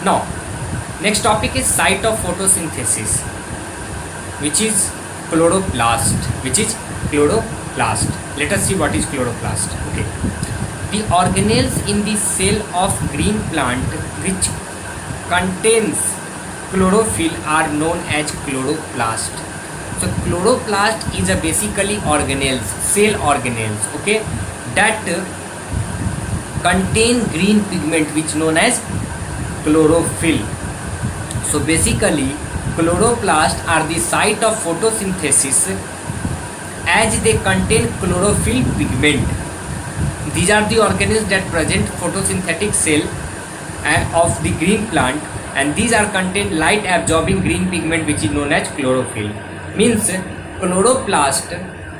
Now, next topic is site of photosynthesis, which is chloroplast. Which is chloroplast. Let us see what is chloroplast. Okay, the organelles in the cell of green plant which contains chlorophyll are known as chloroplast. So chloroplast is a basically organelles, cell organelles, okay, that contain green pigment which known as chlorophyll. So basically chloroplast are the site of photosynthesis as they contain chlorophyll pigment. These are the organelles that present photosynthetic cell of the green plant, and these are contain light absorbing green pigment which is known as chlorophyll. Means chloroplast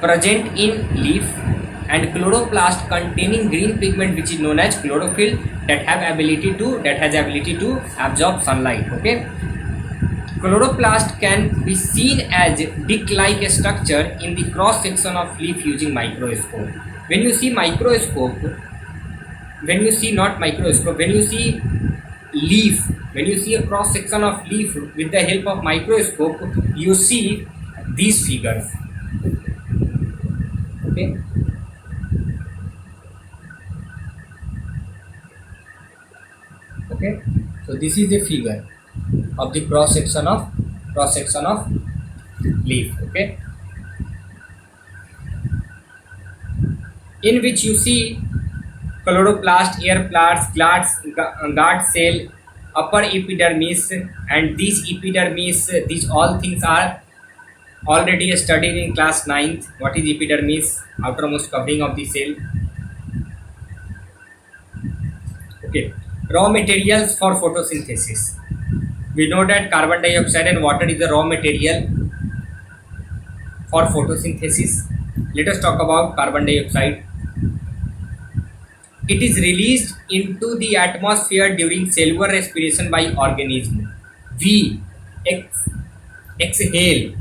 present in leaf and chloroplast containing green pigment which is known as chlorophyll that has ability to absorb sunlight. Okay, chloroplast can be seen as disc-like structure in the cross section of leaf using microscope. When you see microscope, when you see leaf, when you see a cross section of leaf with the help of microscope, you see these figures. Okay, okay, so this is the figure of the cross section of leaf. Okay, in which you see chloroplast, air plants, guard cell, upper epidermis, and these epidermis, these all things are already studied in class 9th. What is epidermis? Outermost covering of the cell. Okay, raw materials for photosynthesis. We know that carbon dioxide and water is the raw material for photosynthesis. Let us talk about carbon dioxide. It is released into the atmosphere during cellular respiration by organism. We exhale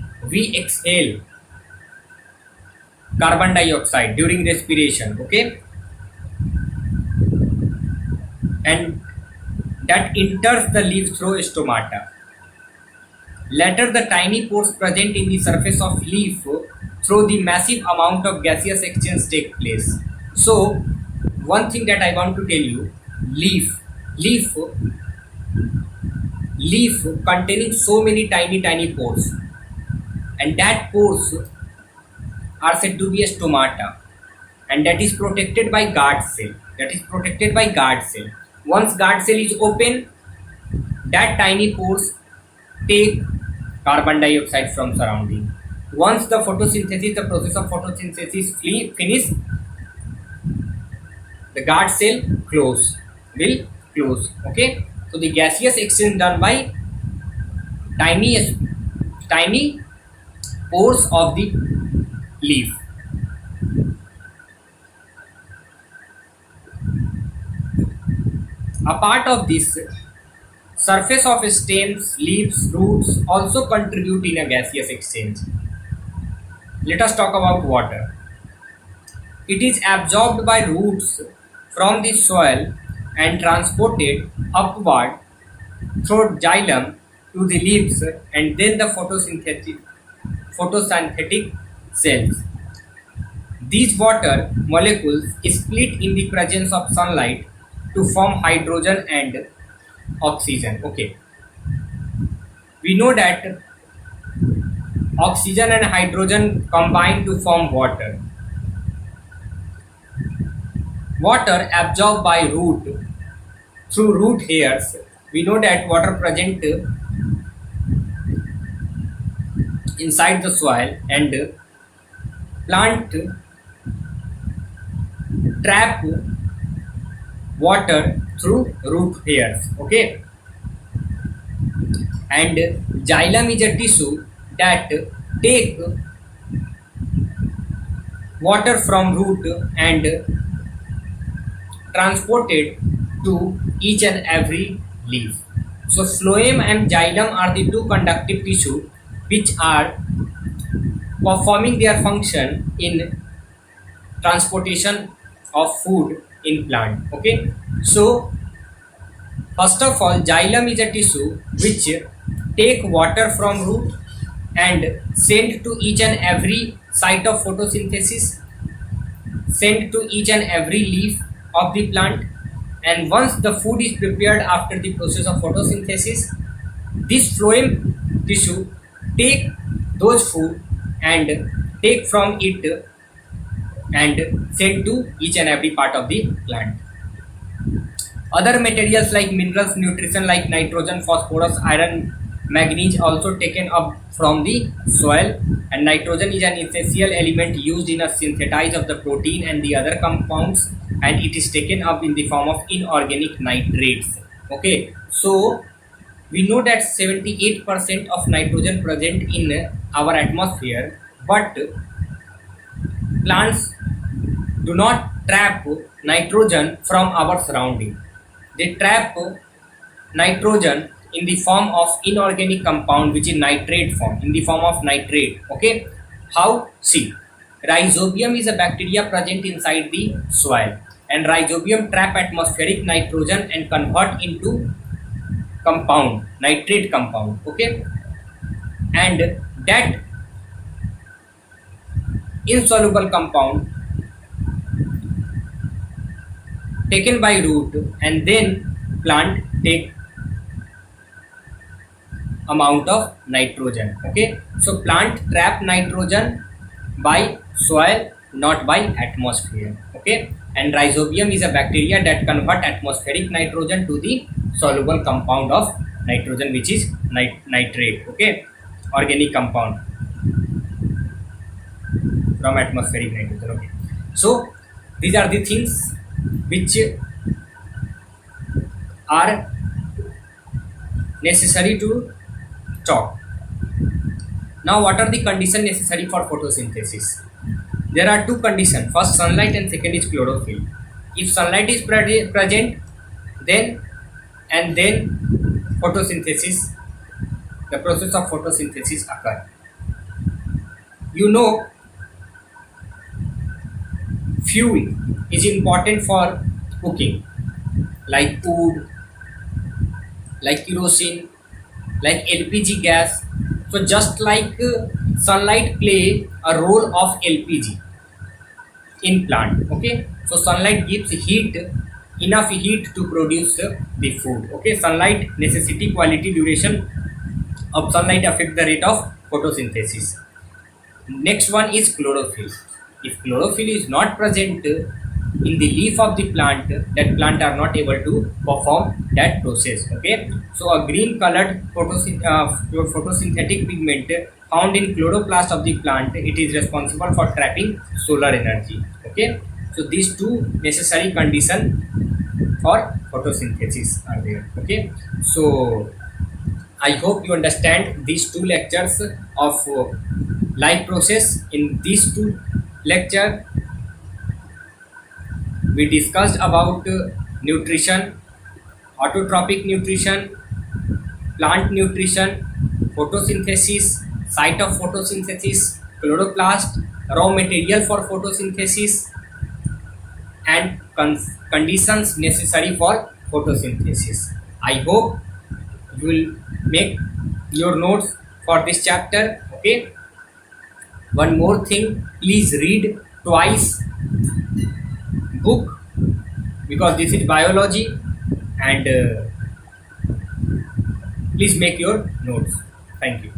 carbon dioxide during respiration. Okay, and that enters the leaf through stomata. Later, the tiny pores present in the surface of leaf through the massive amount of gaseous exchange take place. So, one thing that I want to tell you, leaf containing so many tiny pores, and that pores are said to be a stomata, and that is protected by guard cell. Once guard cell is open, that tiny pores take carbon dioxide from surrounding. Once the process of photosynthesis finish, the guard cell will close. Okay, so the gaseous exchange done by tiny pores of the leaf. A part of this, surface of stems, leaves, roots also contribute in a gaseous exchange. Let us talk about water. It is absorbed by roots from the soil and transported upward through xylem to the leaves and then the photosynthetic cells. These water molecules split in the presence of sunlight to form hydrogen and oxygen. Okay, we know that oxygen and hydrogen combine to form water. Water absorbed by root through root hairs. We know that water present inside the soil, and plant trap water through root hairs. Okay, and xylem is a tissue that take water from root and transported to each and every leaf. So phloem and xylem are the two conductive tissue which are performing their function in transportation of food in plant. Okay, so First of all, xylem is a tissue which take water from root and send to each and every site of photosynthesis, sent to each and every leaf of the plant, and once the food is prepared after the process of photosynthesis, this phloem tissue take those food and take from it and send to each and every part of the plant. Other materials like minerals, nutrition like nitrogen, phosphorus, iron, manganese also taken up from the soil, and nitrogen is an essential element used in a synthesis of the protein and the other compounds, and it is taken up in the form of inorganic nitrates. Okay, so we know that 78% of nitrogen present in our atmosphere, but plants do not trap nitrogen from our surrounding. They trap nitrogen in the form of inorganic compound, which is nitrate form, in the form of nitrate. Okay, how? See, rhizobium is a bacteria present inside the soil, and rhizobium trap atmospheric nitrogen and convert into compound, nitrate compound. Okay, and that insoluble compound taken by root, and then plant take amount of nitrogen. Okay, so plant trap nitrogen by soil, not by atmosphere. Okay, and rhizobium is a bacteria that convert atmospheric nitrogen to the soluble compound of nitrogen, which is nitrate. Okay, organic compound from atmospheric nitrogen. Okay, so these are the things which are necessary to talk. Now, what are the conditions necessary for photosynthesis? There are two conditions. First, sunlight, and second is chlorophyll. If sunlight is present, then photosynthesis, the process of photosynthesis occur. You know, fuel is important for cooking, like wood, like kerosene, like LPG gas. So just like sunlight play a role of LPG in plant. Okay, so sunlight gives heat, enough heat to produce the food. Okay, sunlight necessity, quality, duration of sunlight affect the rate of photosynthesis. Next one is chlorophyll. If chlorophyll is not present in the leaf of the plant, that plant are not able to perform that process. Okay, so a green colored photosynthetic pigment found in chloroplast of the plant, it is responsible for trapping solar energy. Okay, so these two necessary conditions for photosynthesis are there. Okay, so I hope you understand these two lectures of life process. In these two lectures we discussed about nutrition, autotrophic nutrition, plant nutrition, photosynthesis, site of photosynthesis, chloroplast, raw material for photosynthesis, and conditions necessary for photosynthesis. I hope you will make your notes for this chapter. Okay, one more thing, please read twice book, because this is biology, and please make your notes. Thank you.